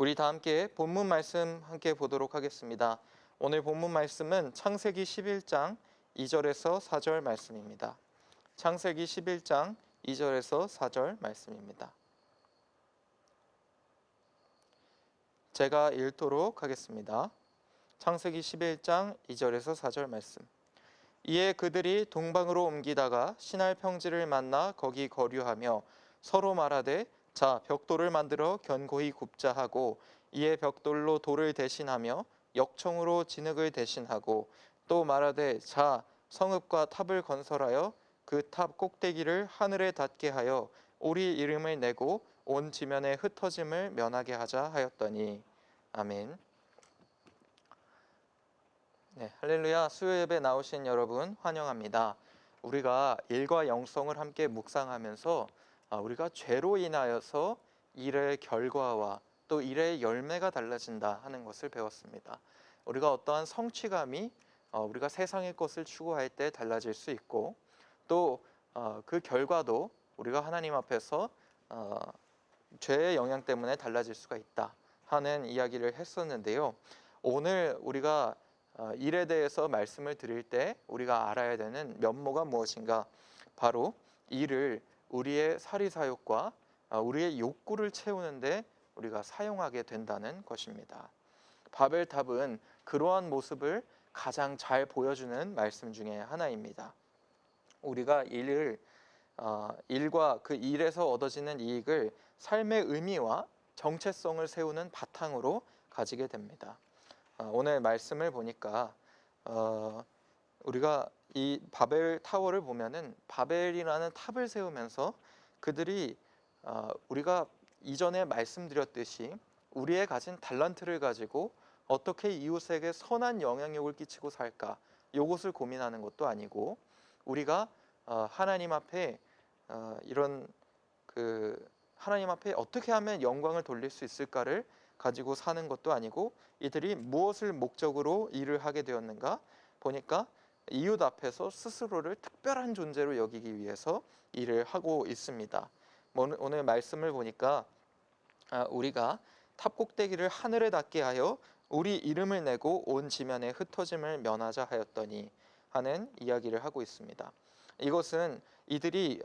우리 다 함께 본문 말씀 함께 보도록 하겠습니다. 오늘 본문 말씀은 창세기 11장 2절에서 4절 말씀입니다. 창세기 11장 2절에서 4절 말씀입니다. 제가 읽도록 하겠습니다. 창세기 11장 2절에서 4절 말씀. 이에 그들이 동방으로 옮기다가 시날 평지를 만나 거기 거류하며 서로 말하되 자 벽돌을 만들어 견고히 굽자 하고 이에 벽돌로 돌을 대신하며 역청으로 진흙을 대신하고 또 말하되 자 성읍과 탑을 건설하여 그 탑 꼭대기를 하늘에 닿게 하여 우리 이름을 내고 온 지면에 흩어짐을 면하게 하자 하였더니 아멘. 네, 할렐루야. 수요 예배 나오신 여러분 환영합니다. 우리가 일과 영성을 함께 묵상하면서 우리가 죄로 인하여서 일의 결과와 또 일의 열매가 달라진다 하는 것을 배웠습니다. 우리가 어떠한 성취감이 우리가 세상의 것을 추구할 때 달라질 수 있고 또 그 결과도 우리가 하나님 앞에서 죄의 영향 때문에 달라질 수가 있다 하는 이야기를 했었는데요. 오늘 우리가 일에 대해서 말씀을 드릴 때 우리가 알아야 되는 면모가 무엇인가? 바로 일을 우리의 사리사욕과 우리의 욕구를 채우는데 우리가 사용하게 된다는 것입니다. 바벨탑은 그러한 모습을 가장 잘 보여주는 말씀 중에 하나입니다. 우리가 일과 그 일에서 얻어지는 이익을 삶의 의미와 정체성을 세우는 바탕으로 가지게 됩니다. 오늘 말씀을 보니까 우리가 이 바벨 타워를 보면은 바벨이라는 탑을 세우면서 그들이 우리가 이전에 말씀드렸듯이 우리의 가진 달란트를 가지고 어떻게 이웃에게 선한 영향력을 끼치고 살까 이것을 고민하는 것도 아니고 우리가 하나님 앞에 이런 하나님 앞에 어떻게 하면 영광을 돌릴 수 있을까를 가지고 사는 것도 아니고 이들이 무엇을 목적으로 일을 하게 되었는가 보니까 이웃 앞에서 스스로를 특별한 존재로 여기기 위해서 일을 하고 있습니다. 오늘 말씀을 보니까 우리가 탑 꼭대기를 하늘에 닿게 하여 우리 이름을 내고 온 지면에 흩어짐을 면하자 하였더니 하는 이야기를 하고 있습니다. 이것은 이들이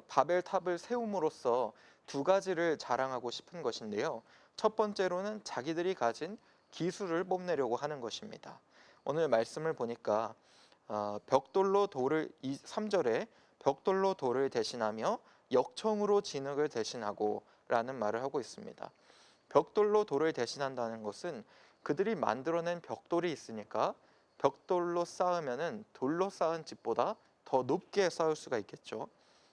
바벨탑을 세움으로써 두 가지를 자랑하고 싶은 것인데요. 첫 번째로는 자기들이 가진 기술을 뽐내려고 하는 것입니다. 오늘 말씀을 보니까 벽돌로 돌을 3절에 벽돌로 돌을 대신하며 역청으로 진흙을 대신하고 라는 말을 하고 있습니다. 벽돌로 돌을 대신한다는 것은 그들이 만들어낸 벽돌이 있으니까 벽돌로 쌓으면은 돌로 쌓은 집보다 더 높게 쌓을 수가 있겠죠.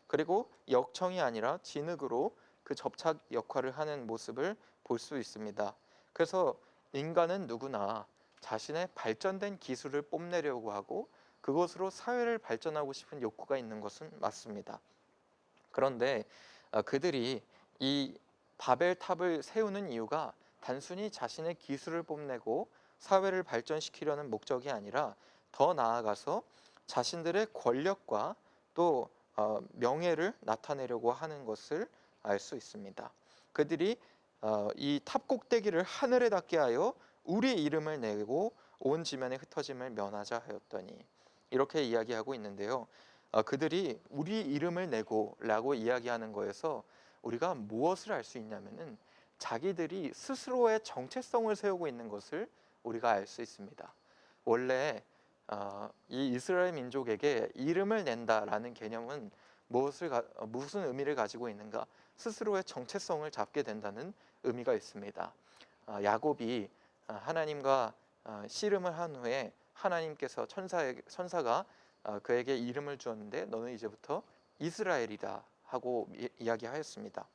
그리고 역청이 아니라 진흙으로 그 접착 역할을 하는 모습을 볼 수 있습니다. 그래서 인간은 누구나 자신의 발전된 기술을 뽐내려고 하고 그것으로 사회를 발전하고 싶은 욕구가 있는 것은 맞습니다. 그런데 그들이 이 바벨탑을 세우는 이유가 단순히 자신의 기술을 뽐내고 사회를 발전시키려는 목적이 아니라 더 나아가서 자신들의 권력과 또 명예를 나타내려고 하는 것을 알 수 있습니다. 그들이 이 탑 꼭대기를 하늘에 닿게 하여 우리 이름을 내고 온 지면에 흩어짐을 면하자 하였더니 이렇게 이야기하고 있는데요. 그들이 우리 이름을 내고 라고 이야기하는 거에서 우리가 무엇을 알 수 있냐면은 자기들이 스스로의 정체성을 세우고 있는 것을 우리가 알 수 있습니다. 원래 이 이스라엘 민족에게 이름을 낸다라는 개념은 무슨 의미를 가지고 있는가? 스스로의 정체성을 잡게 된다는 의미가 있습니다. 야곱이 하나님과 씨름을 한 후에 하나님께서 천사가 그에게 이름을 주었는데 너는 이제부터 이스라엘이다 하고 이야기하였습니다.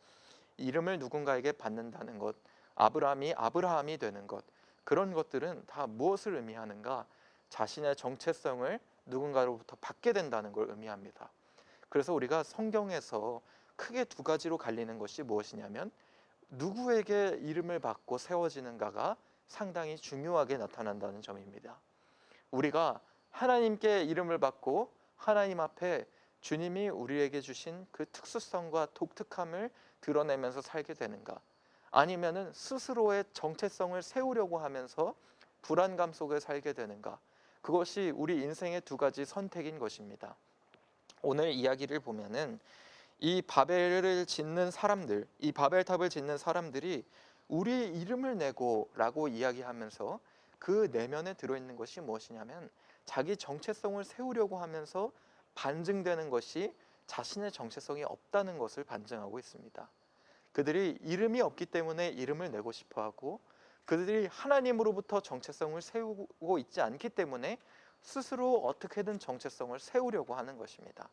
이름을 누군가에게 받는다는 것, 아브라함이 되는 것, 그런 것들은 다 무엇을 의미하는가? 자신의 정체성을 누군가로부터 받게 된다는 걸 의미합니다. 그래서 우리가 성경에서 크게 두 가지로 갈리는 것이 무엇이냐면 누구에게 이름을 받고 세워지는가가 상당히 중요하게 나타난다는 점입니다. 우리가 하나님께 이름을 받고 하나님 앞에 주님이 우리에게 주신 그 특수성과 독특함을 드러내면서 살게 되는가? 아니면은 스스로의 정체성을 세우려고 하면서 불안감 속에 살게 되는가? 그것이 우리 인생의 두 가지 선택인 것입니다. 오늘 이야기를 보면은 이 바벨을 짓는 사람들, 이 바벨탑을 짓는 사람들이 우리의 이름을 내고라고 이야기하면서 그 내면에 들어있는 것이 무엇이냐면 자기 정체성을 세우려고 하면서 반증되는 것이 자신의 정체성이 없다는 것을 반증하고 있습니다. 그들이 이름이 없기 때문에 이름을 내고 싶어하고, 그들이 하나님으로부터 정체성을 세우고 있지 않기 때문에 스스로 어떻게든 정체성을 세우려고 하는 것입니다.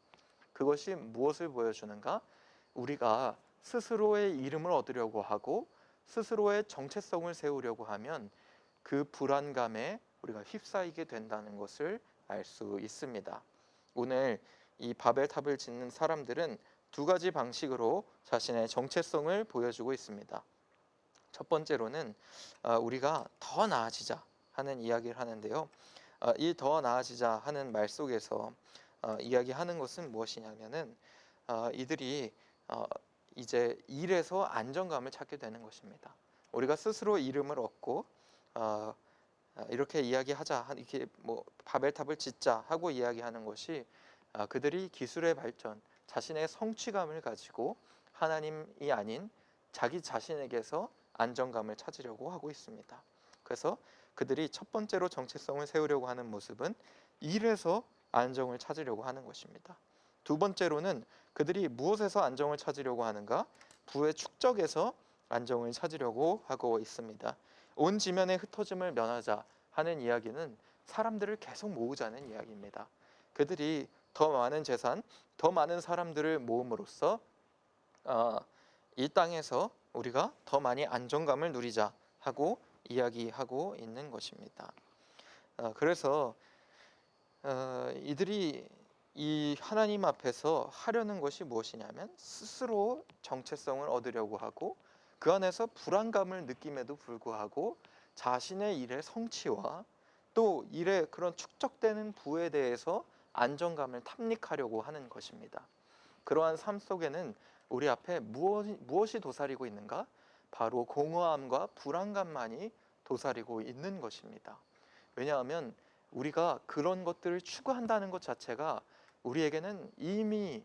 그것이 무엇을 보여주는가? 우리가 스스로의 이름을 얻으려고 하고 스스로의 정체성을 세우려고 하면 그 불안감에 우리가 휩싸이게 된다는 것을 알 수 있습니다. 오늘 이 바벨탑을 짓는 사람들은 두 가지 방식으로 자신의 정체성을 보여주고 있습니다. 첫 번째로는 우리가 더 나아지자 하는 이야기를 하는데요. 이 더 나아지자 하는 말 속에서 이야기하는 것은 무엇이냐면은 이들이 이제 일에서 안정감을 찾게 되는 것입니다. 우리가 스스로 이름을 얻고 이렇게 이야기하자, 이렇게 뭐 바벨탑을 짓자 하고 이야기하는 것이 그들이 기술의 발전, 자신의 성취감을 가지고 하나님이 아닌 자기 자신에게서 안정감을 찾으려고 하고 있습니다. 그래서 그들이 첫 번째로 정체성을 세우려고 하는 모습은 일에서 안정을 찾으려고 하는 것입니다. 두 번째로는 그들이 무엇에서 안정을 찾으려고 하는가? 부의 축적에서 안정을 찾으려고 하고 있습니다. 온 지면에 흩어짐을 면하자 하는 이야기는 사람들을 계속 모으자는 이야기입니다. 그들이 더 많은 재산, 더 많은 사람들을 모음으로써 이 땅에서 우리가 더 많이 안정감을 누리자 하고 이야기하고 있는 것입니다. 그래서 이들이 이 하나님 앞에서 하려는 것이 무엇이냐면 스스로 정체성을 얻으려고 하고 그 안에서 불안감을 느낌에도 불구하고 자신의 일의 성취와 또 일의 그런 축적되는 부에 대해서 안정감을 탐닉하려고 하는 것입니다. 그러한 삶 속에는 우리 앞에 무엇이 도사리고 있는가? 바로 공허함과 불안감만이 도사리고 있는 것입니다. 왜냐하면 우리가 그런 것들을 추구한다는 것 자체가 우리에게는 이미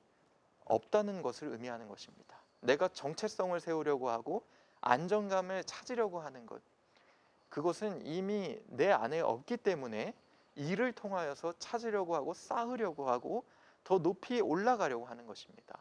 없다는 것을 의미하는 것입니다. 내가 정체성을 세우려고 하고 안정감을 찾으려고 하는 것, 그것은 이미 내 안에 없기 때문에 이를 통하여서 찾으려고 하고 쌓으려고 하고 더 높이 올라가려고 하는 것입니다.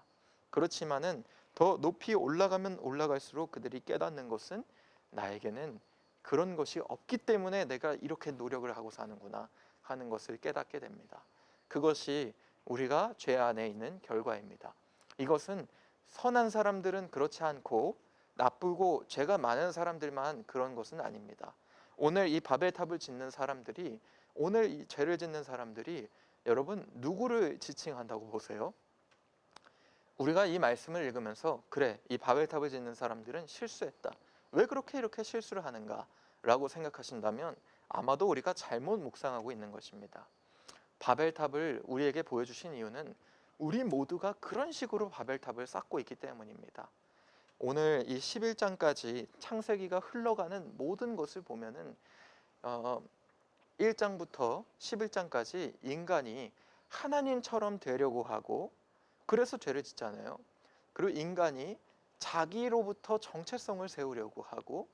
그렇지만은 더 높이 올라가면 올라갈수록 그들이 깨닫는 것은 나에게는 그런 것이 없기 때문에 내가 이렇게 노력을 하고 사는구나 하는 것을 깨닫게 됩니다. 그것이 우리가 죄 안에 있는 결과입니다. 이것은 선한 사람들은 그렇지 않고 나쁘고 죄가 많은 사람들만 그런 것은 아닙니다. 오늘 이 바벨탑을 짓는 사람들이, 오늘 이 죄를 짓는 사람들이 여러분 누구를 지칭한다고 보세요? 우리가 이 말씀을 읽으면서 그래, 이 바벨탑을 짓는 사람들은 실수했다, 왜 그렇게 이렇게 실수를 하는가 라고 생각하신다면 아마도 우리가 잘못 묵상하고 있는 것입니다. 바벨탑을 우리에게 보여주신 이유는 우리 모두가 그런 식으로 바벨탑을 쌓고 있기 때문입니다. 오늘 이 11장까지 창세기가 흘러가는 모든 것을 보면은 1장부터 11장까지 인간이 하나님처럼 되려고 하고 그래서 죄를 짓잖아요. 그리고 인간이 자기로부터 정체성을 세우려고 하고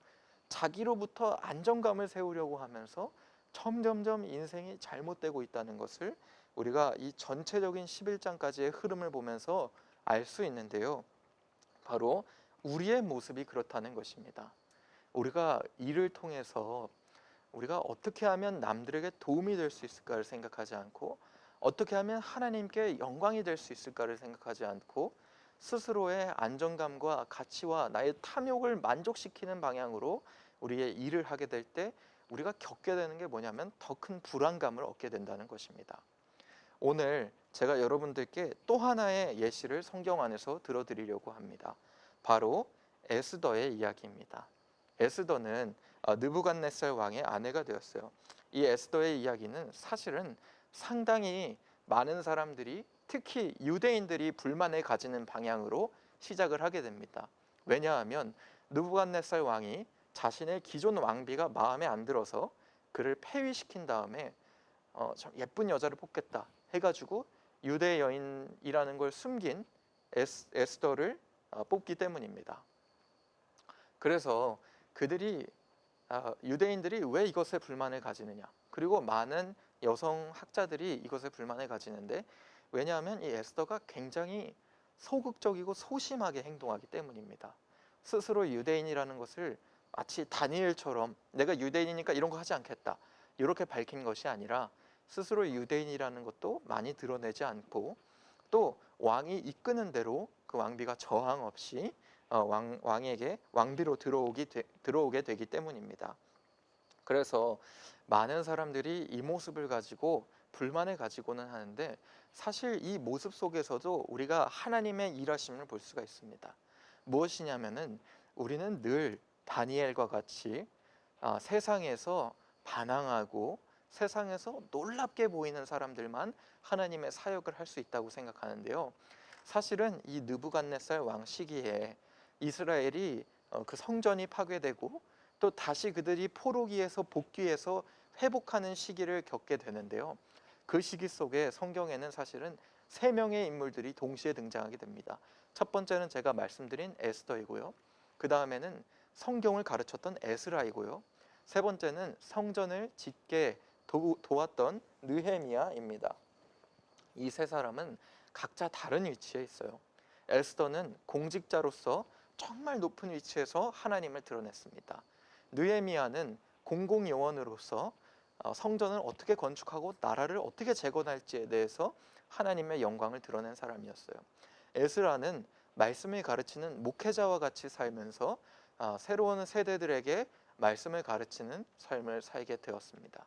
자기로부터 안정감을 세우려고 하면서 점점점 인생이 잘못되고 있다는 것을 우리가 이 전체적인 11장까지의 흐름을 보면서 알 수 있는데요. 바로 우리의 모습이 그렇다는 것입니다. 우리가 일을 통해서 우리가 어떻게 하면 남들에게 도움이 될 수 있을까를 생각하지 않고 어떻게 하면 하나님께 영광이 될 수 있을까를 생각하지 않고 스스로의 안정감과 가치와 나의 탐욕을 만족시키는 방향으로 우리의 일을 하게 될 때 우리가 겪게 되는 게 뭐냐면 더 큰 불안감을 얻게 된다는 것입니다. 오늘 제가 여러분들께 또 하나의 예시를 성경 안에서 들어드리려고 합니다. 바로 에스더의 이야기입니다. 에스더는 느부갓네살 왕의 아내가 되었어요. 이 에스더의 이야기는 사실은 상당히 많은 사람들이, 특히 유대인들이 불만을 가지는 방향으로 시작을 하게 됩니다. 왜냐하면 느부갓네살 왕이 자신의 기존 왕비가 마음에 안 들어서 그를 폐위시킨 다음에 참 예쁜 여자를 뽑겠다 해가지고 유대 여인이라는 걸 숨긴 에스더를 뽑기 때문입니다. 그래서 그들이 유대인들이 왜 이것에 불만을 가지느냐, 그리고 많은 여성 학자들이 이것에 불만을 가지는데, 왜냐하면 이 에스더가 굉장히 소극적이고 소심하게 행동하기 때문입니다. 스스로 유대인이라는 것을 마치 다니엘처럼 내가 유대인이니까 이런 거 하지 않겠다 이렇게 밝힌 것이 아니라, 스스로 유대인이라는 것도 많이 드러내지 않고, 또 왕이 이끄는 대로 그 왕비가 저항 없이 왕에게 왕비로 들어오게 되기 때문입니다. 그래서 많은 사람들이 이 모습을 가지고 불만을 가지고는 하는데, 사실 이 모습 속에서도 우리가 하나님의 일하심을 볼 수가 있습니다. 무엇이냐면은, 우리는 늘 다니엘과 같이 세상에서 반항하고 세상에서 놀랍게 보이는 사람들만 하나님의 사역을 할 수 있다고 생각하는데요. 사실은 이 느부갓네살 왕 시기에 이스라엘이 그 성전이 파괴되고 또 다시 그들이 포로기에서 복귀해서 회복하는 시기를 겪게 되는데요. 그 시기 속에 성경에는 사실은 세 명의 인물들이 동시에 등장하게 됩니다. 첫 번째는 제가 말씀드린 에스더이고요. 그 다음에는 성경을 가르쳤던 에스라이고요. 세 번째는 성전을 짓게 도왔던 느헤미야입니다. 이 세 사람은 각자 다른 위치에 있어요. 에스더는 공직자로서 정말 높은 위치에서 하나님을 드러냈습니다. 느헤미야는 공공요원으로서 성전을 어떻게 건축하고 나라를 어떻게 재건할지에 대해서 하나님의 영광을 드러낸 사람이었어요. 에스라는 말씀을 가르치는 목회자와 같이 살면서 새로운 세대들에게 말씀을 가르치는 삶을 살게 되었습니다.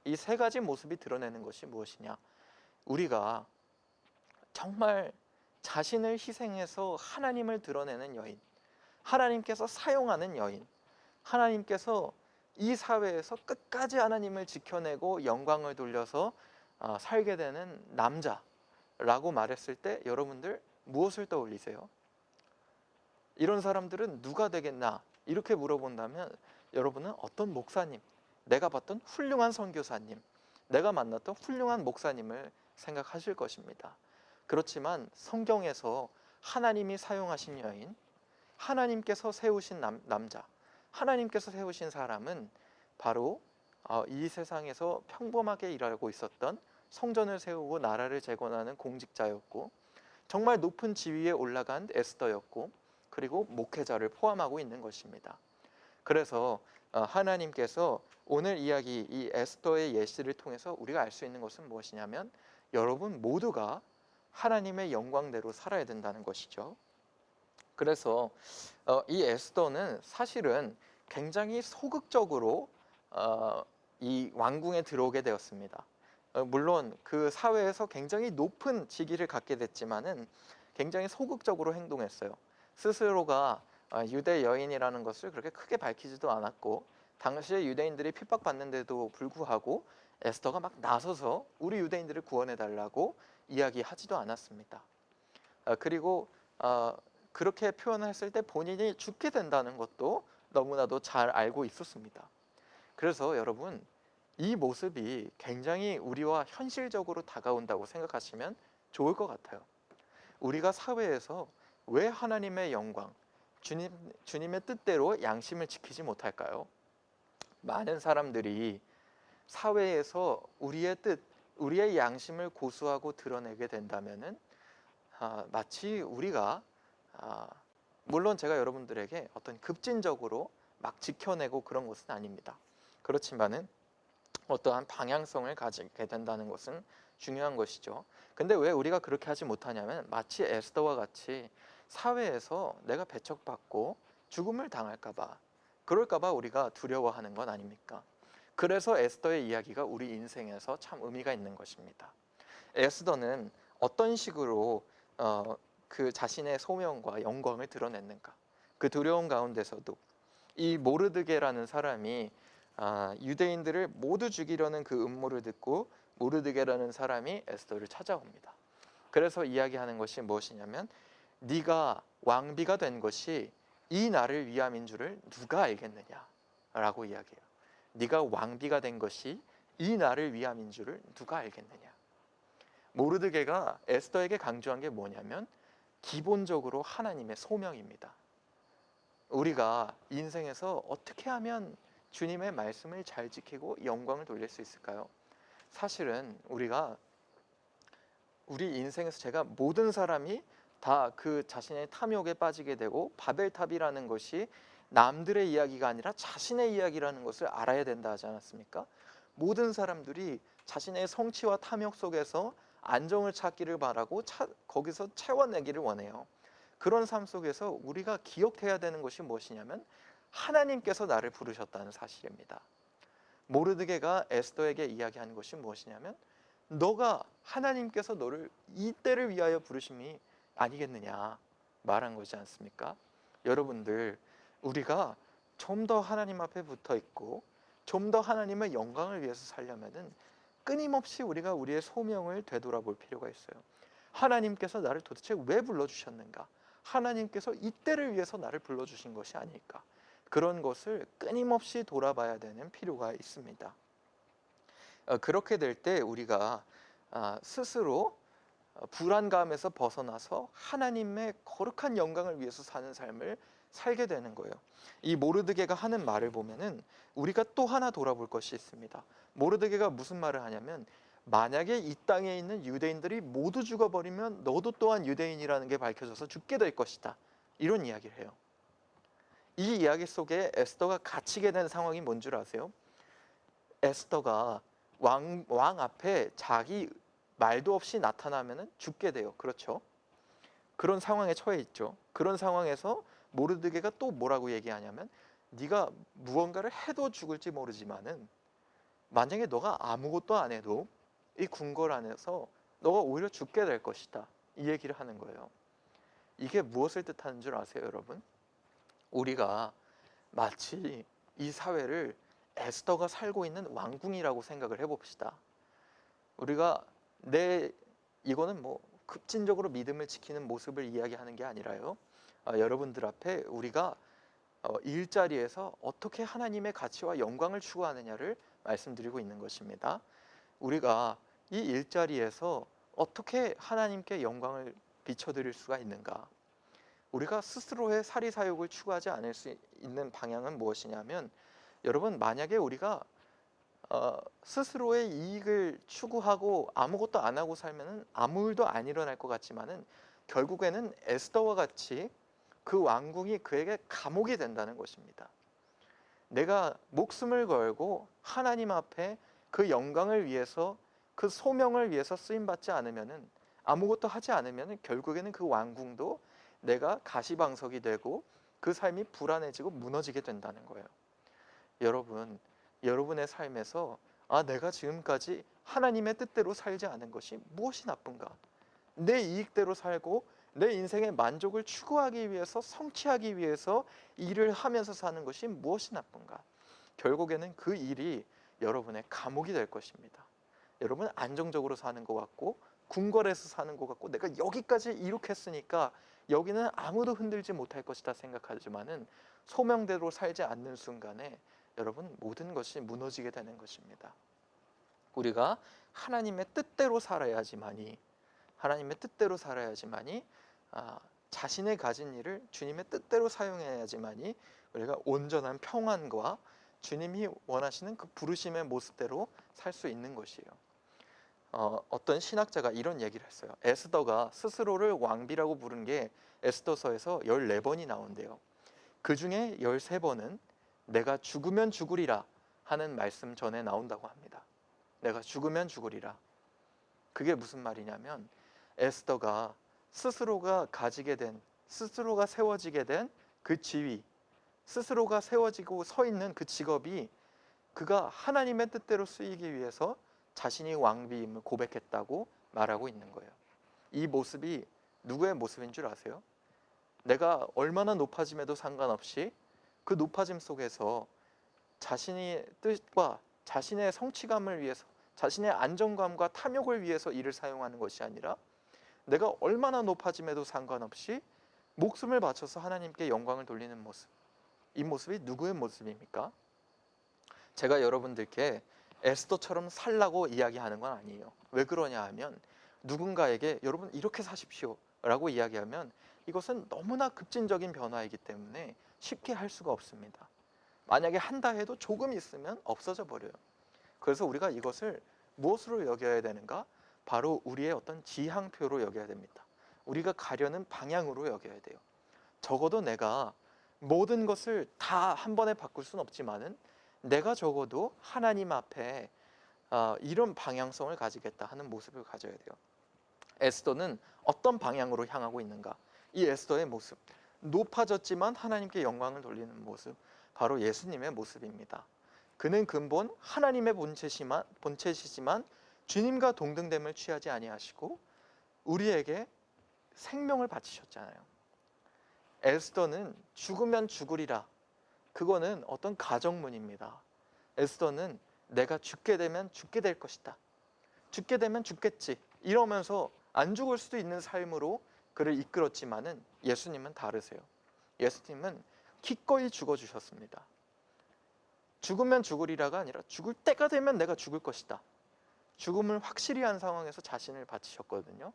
이 세 가지 모습이 드러내는 것이 무엇이냐? 우리가 정말 자신을 희생해서 하나님을 드러내는 여인, 하나님께서 사용하는 여인, 하나님께서 이 사회에서 끝까지 하나님을 지켜내고 영광을 돌려서 살게 되는 남자라고 말했을 때 여러분들 무엇을 떠올리세요? 이런 사람들은 누가 되겠나? 이렇게 물어본다면 여러분은 어떤 목사님, 내가 봤던 훌륭한 선교사님, 내가 만났던 훌륭한 목사님을 생각하실 것입니다. 그렇지만 성경에서 하나님이 사용하신 여인, 하나님께서 세우신 남자, 하나님께서 세우신 사람은 바로 이 세상에서 평범하게 일하고 있었던, 성전을 세우고 나라를 재건하는 공직자였고, 정말 높은 지위에 올라간 에스더였고, 그리고 목회자를 포함하고 있는 것입니다. 그래서 하나님께서 오늘 이야기 이 에스더의 예시를 통해서 우리가 알 수 있는 것은 무엇이냐면, 여러분 모두가 하나님의 영광대로 살아야 된다는 것이죠. 그래서 이 에스더는 사실은 굉장히 소극적으로 이 왕궁에 들어오게 되었습니다. 물론 그 사회에서 굉장히 높은 직위를 갖게 됐지만은 굉장히 소극적으로 행동했어요. 스스로가 유대 여인이라는 것을 그렇게 크게 밝히지도 않았고, 당시에 유대인들이 핍박받는데도 불구하고 에스더가 막 나서서 우리 유대인들을 구원해 달라고 이야기하지도 않았습니다. 그리고 그렇게 표현을 했을 때 본인이 죽게 된다는 것도 너무나도 잘 알고 있었습니다. 그래서 여러분, 이 모습이 굉장히 우리와 현실적으로 다가온다고 생각하시면 좋을 것 같아요. 우리가 사회에서 왜 하나님의 영광, 주님의 뜻대로 양심을 지키지 못할까요? 많은 사람들이 사회에서 우리의 뜻, 우리의 양심을 고수하고 드러내게 된다면은 마치 우리가 물론 제가 여러분들에게 어떤 급진적으로 막 지켜내고 그런 것은 아닙니다. 그렇지만은 어떠한 방향성을 가지게 된다는 것은 중요한 것이죠. 근데 왜 우리가 그렇게 하지 못하냐면, 마치 에스더와 같이 사회에서 내가 배척받고 죽음을 당할까봐, 그럴까봐 우리가 두려워하는 건 아닙니까? 그래서 에스더의 이야기가 우리 인생에서 참 의미가 있는 것입니다. 에스더는 어떤 식으로 그 자신의 소명과 영광을 드러냈는가? 그 두려움 가운데서도 이 모르드게라는 사람이 유대인들을 모두 죽이려는 그 음모를 듣고 모르드게라는 사람이 에스더를 찾아옵니다. 그래서 이야기하는 것이 무엇이냐면, 네가 왕비가 된 것이 이 나를 위함인 줄을 누가 알겠느냐라고 이야기해요. 네가 왕비가 된 것이 이 나를 위함인 줄을 누가 알겠느냐. 모르드게가 에스더에게 강조한 게 뭐냐면 기본적으로 하나님의 소명입니다. 우리가 인생에서 어떻게 하면 주님의 말씀을 잘 지키고 영광을 돌릴 수 있을까요? 사실은 우리 인생에서 제가 모든 사람이 다 그 자신의 탐욕에 빠지게 되고 바벨탑이라는 것이 남들의 이야기가 아니라 자신의 이야기라는 것을 알아야 된다 하지 않았습니까? 모든 사람들이 자신의 성취와 탐욕 속에서 안정을 찾기를 바라고 거기서 채워내기를 원해요. 그런 삶 속에서 우리가 기억해야 되는 것이 무엇이냐면 하나님께서 나를 부르셨다는 사실입니다. 모르드게가 에스더에게 이야기한 것이 무엇이냐면 너가 하나님께서 너를 이때를 위하여 부르심이 아니겠느냐 말한 거지 않습니까? 여러분들, 우리가 좀 더 하나님 앞에 붙어 있고 좀 더 하나님의 영광을 위해서 살려면은 끊임없이 우리가 우리의 소명을 되돌아볼 필요가 있어요. 하나님께서 나를 도대체 왜 불러주셨는가? 하나님께서 이때를 위해서 나를 불러주신 것이 아닐까? 그런 것을 끊임없이 돌아봐야 되는 필요가 있습니다. 그렇게 될 때 우리가 스스로 불안감에서 벗어나서 하나님의 거룩한 영광을 위해서 사는 삶을 살게 되는 거예요. 이 모르드게가 하는 말을 보면은 우리가 또 하나 돌아볼 것이 있습니다. 모르드게가 무슨 말을 하냐면 만약에 이 땅에 있는 유대인들이 모두 죽어버리면 너도 또한 유대인이라는 게 밝혀져서 죽게 될 것이다. 이런 이야기를 해요. 이 이야기 속에 에스더가 갇히게 된 상황이 뭔 줄 아세요? 에스더가 왕 앞에 자기 말도 없이 나타나면 죽게 돼요. 그렇죠? 그런 상황에 처해 있죠. 그런 상황에서 모르드게가 또 뭐라고 얘기하냐면 네가 무언가를 해도 죽을지 모르지만은 만약에 너가 아무것도 안 해도 이 궁궐 안에서 너가 오히려 죽게 될 것이다. 이 얘기를 하는 거예요. 이게 무엇을 뜻하는 줄 아세요, 여러분? 우리가 마치 이 사회를 에스더가 살고 있는 왕궁이라고 생각을 해봅시다. 우리가 이거는 뭐 급진적으로 믿음을 지키는 모습을 이야기하는 게 아니라요. 여러분들 앞에 우리가 일자리에서 어떻게 하나님의 가치와 영광을 추구하느냐를 말씀드리고 있는 것입니다. 우리가 이 일자리에서 어떻게 하나님께 영광을 비춰드릴 수가 있는가? 우리가 스스로의 사리사욕을 추구하지 않을 수 있는 방향은 무엇이냐면 여러분, 만약에 우리가 스스로의 이익을 추구하고 아무것도 안 하고 살면은 아무 일도 안 일어날 것 같지만은 결국에는 에스더와 같이 그 왕궁이 그에게 감옥이 된다는 것입니다. 내가 목숨을 걸고 하나님 앞에 그 영광을 위해서 그 소명을 위해서 쓰임 받지 않으면은 아무것도 하지 않으면은 결국에는 그 왕궁도 내가 가시방석이 되고 그 삶이 불안해지고 무너지게 된다는 거예요. 여러분, 여러분의 삶에서 내가 지금까지 하나님의 뜻대로 살지 않은 것이 무엇이 나쁜가? 내 이익대로 살고 내 인생의 만족을 추구하기 위해서, 성취하기 위해서 일을 하면서 사는 것이 무엇이 나쁜가? 결국에는 그 일이 여러분의 감옥이 될 것입니다. 여러분, 안정적으로 사는 것 같고 궁궐에서 사는 것 같고 내가 여기까지 이룩했으니까 여기는 아무도 흔들지 못할 것이다 생각하지만은 소명대로 살지 않는 순간에 여러분, 모든 것이 무너지게 되는 것입니다. 우리가 하나님의 뜻대로 살아야지만이 자신의 가진 일을 주님의 뜻대로 사용해야지만이 우리가 온전한 평안과 주님이 원하시는 그 부르심의 모습대로 살 수 있는 것이에요. 어떤 신학자가 이런 얘기를 했어요. 에스더가 스스로를 왕비라고 부른 게 에스더서에서 14번이 나온대요. 그 중에 13번은 내가 죽으면 죽으리라 하는 말씀 전에 나온다고 합니다. 내가 죽으면 죽으리라. 그게 무슨 말이냐면 에스더가 스스로가 세워지게 된 그 지위, 스스로가 세워지고 서 있는 그 직업이 그가 하나님의 뜻대로 쓰이기 위해서 자신이 왕비임을 고백했다고 말하고 있는 거예요. 이 모습이 누구의 모습인 줄 아세요? 내가 얼마나 높아짐에도 상관없이 그 높아짐 속에서 자신의 뜻과 자신의 성취감을 위해서, 자신의 안정감과 탐욕을 위해서 일을 사용하는 것이 아니라 내가 얼마나 높아짐에도 상관없이 목숨을 바쳐서 하나님께 영광을 돌리는 모습, 이 모습이 누구의 모습입니까? 제가 여러분들께 에스더처럼 살라고 이야기하는 건 아니에요. 왜 그러냐 하면 누군가에게 여러분 이렇게 사십시오 라고 이야기하면 이것은 너무나 급진적인 변화이기 때문에 쉽게 할 수가 없습니다. 만약에 한다 해도 조금 있으면 없어져 버려요. 그래서 우리가 이것을 무엇으로 여겨야 되는가? 바로 우리의 어떤 지향표로 여겨야 됩니다. 우리가 가려는 방향으로 여겨야 돼요. 적어도 내가 모든 것을 다 한 번에 바꿀 수는 없지만은 내가 적어도 하나님 앞에 이런 방향성을 가지겠다 하는 모습을 가져야 돼요. 에스더는 어떤 방향으로 향하고 있는가? 이 에스더의 모습, 높아졌지만 하나님께 영광을 돌리는 모습, 바로 예수님의 모습입니다. 그는 근본 하나님의 본체시지만 주님과 동등됨을 취하지 아니하시고 우리에게 생명을 바치셨잖아요. 에스더는 죽으면 죽으리라. 그거는 어떤 가정문입니다. 에스더는 내가 죽게 되면 죽게 될 것이다. 죽게 되면 죽겠지. 이러면서 안 죽을 수도 있는 삶으로 그를 이끌었지만은 예수님은 다르세요. 예수님은 기꺼이 죽어주셨습니다. 죽으면 죽으리라가 아니라 죽을 때가 되면 내가 죽을 것이다. 죽음을 확실히 한 상황에서 자신을 바치셨거든요.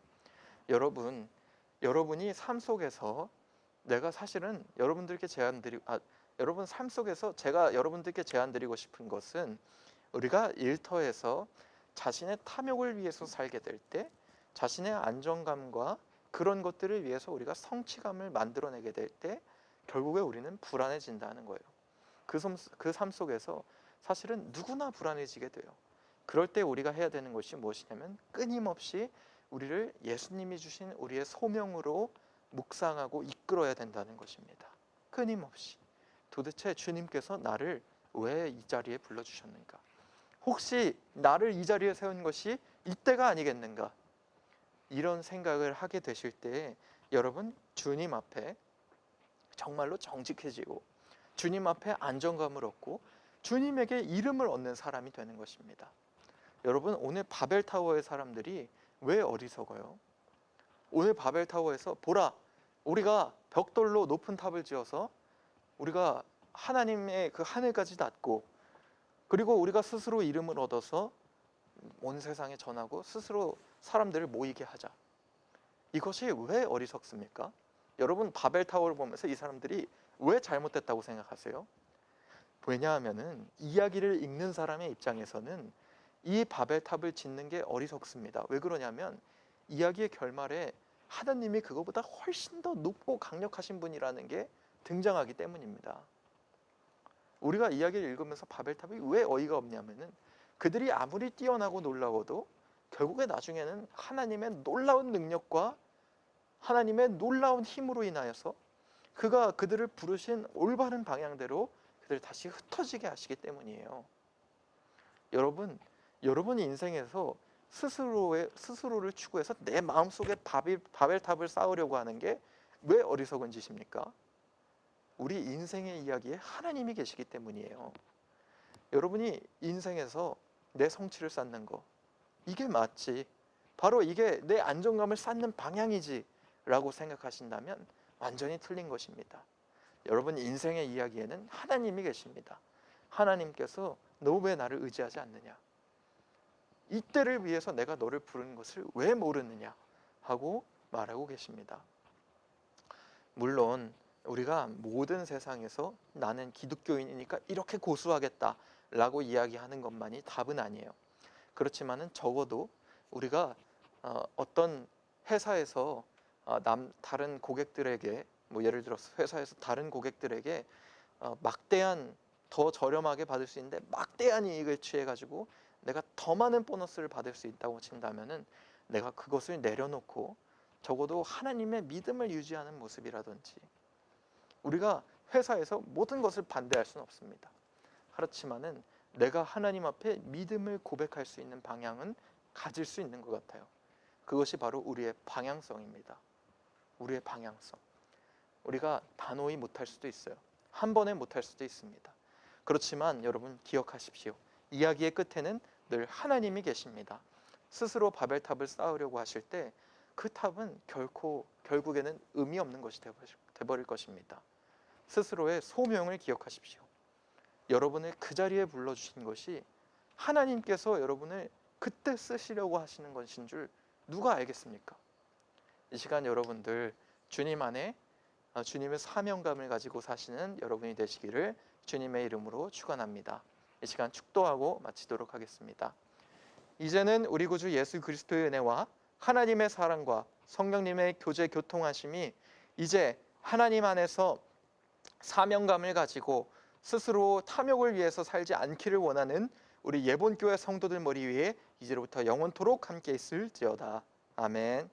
여러분이 삶 속에서 내가 사실은 여러분 삶 속에서 제가 여러분들께 제안드리고 싶은 것은 우리가 일터에서 자신의 탐욕을 위해서 살게 될 때 자신의 안정감과 그런 것들을 위해서 우리가 성취감을 만들어내게 될 때 결국에 우리는 불안해진다는 거예요. 그 삶 속에서 사실은 누구나 불안해지게 돼요. 그럴 때 우리가 해야 되는 것이 무엇이냐면 끊임없이 우리를 예수님이 주신 우리의 소명으로 묵상하고 이끌어야 된다는 것입니다. 끊임없이 도대체 주님께서 나를 왜 이 자리에 불러주셨는가? 혹시 나를 이 자리에 세운 것이 이때가 아니겠는가? 이런 생각을 하게 되실 때 여러분 주님 앞에 정말로 정직해지고 주님 앞에 안정감을 얻고 주님에게 이름을 얻는 사람이 되는 것입니다. 여러분 오늘 바벨타워의 사람들이 왜 어리석어요? 오늘 바벨타워에서 보라, 우리가 벽돌로 높은 탑을 지어서 우리가 하나님의 그 하늘까지 닿고 그리고 우리가 스스로 이름을 얻어서 온 세상에 전하고 스스로 사람들을 모이게 하자. 이것이 왜 어리석습니까? 여러분 바벨타워를 보면서 이 사람들이 왜 잘못됐다고 생각하세요? 왜냐하면은 이야기를 읽는 사람의 입장에서는 이 바벨탑을 짓는 게 어리석습니다. 왜 그러냐면 이야기의 결말에 하나님이 그거보다 훨씬 더 높고 강력하신 분이라는 게 등장하기 때문입니다. 우리가 이야기를 읽으면서 바벨탑이 왜 어이가 없냐면은 그들이 아무리 뛰어나고 놀라워도 결국에 나중에는 하나님의 놀라운 능력과 하나님의 놀라운 힘으로 인하여서 그가 그들을 부르신 올바른 방향대로 그들을 다시 흩어지게 하시기 때문이에요. 여러분 인생에서 스스로를 추구해서 내 마음속에 바벨탑을 쌓으려고 하는 게 왜 어리석은 짓입니까? 우리 인생의 이야기에 하나님이 계시기 때문이에요. 여러분이 인생에서 내 성취를 쌓는 거 이게 맞지, 바로 이게 내 안정감을 쌓는 방향이지 라고 생각하신다면 완전히 틀린 것입니다. 여러분 인생의 이야기에는 하나님이 계십니다. 하나님께서 너 왜 나를 의지하지 않느냐, 이때를 위해서 내가 너를 부르는 것을 왜 모르느냐 하고 말하고 계십니다. 물론 우리가 모든 세상에서 나는 기독교인이니까 이렇게 고수하겠다 라고 이야기하는 것만이 답은 아니에요. 그렇지만은 적어도 우리가 어떤 회사에서 다른 고객들에게 예를 들어서 회사에서 다른 고객들에게 막대한 더 저렴하게 받을 수 있는데 막대한 이익을 취해 가지고 내가 더 많은 보너스를 받을 수 있다고 친다면은 내가 그것을 내려놓고 적어도 하나님의 믿음을 유지하는 모습이라든지, 우리가 회사에서 모든 것을 반대할 수는 없습니다. 그렇지만은 내가 하나님 앞에 믿음을 고백할 수 있는 방향은 가질 수 있는 것 같아요. 그것이 바로 우리의 방향성입니다. 우리의 방향성. 우리가 단호히 못할 수도 있어요. 한 번에 못할 수도 있습니다. 그렇지만 여러분 기억하십시오. 이야기의 끝에는 늘 하나님이 계십니다. 스스로 바벨탑을 쌓으려고 하실 때 그 탑은 결국에는 의미 없는 것이 되버릴 것입니다. 스스로의 소명을 기억하십시오. 여러분을 그 자리에 불러주신 것이 하나님께서 여러분을 그때 쓰시려고 하시는 것인 줄 누가 알겠습니까? 이 시간 여러분들 주님 안에 주님의 사명감을 가지고 사시는 여러분이 되시기를 주님의 이름으로 축원합니다. 이 시간 축도하고 마치도록 하겠습니다. 이제는 우리 구주 예수 그리스도의 은혜와 하나님의 사랑과 성령님의 교제 교통하심이 이제 하나님 안에서 사명감을 가지고 스스로 탐욕을 위해서 살지 않기를 원하는 우리 예본교회 성도들 머리 위에 이제로부터 영원토록 함께 있을지어다. 아멘.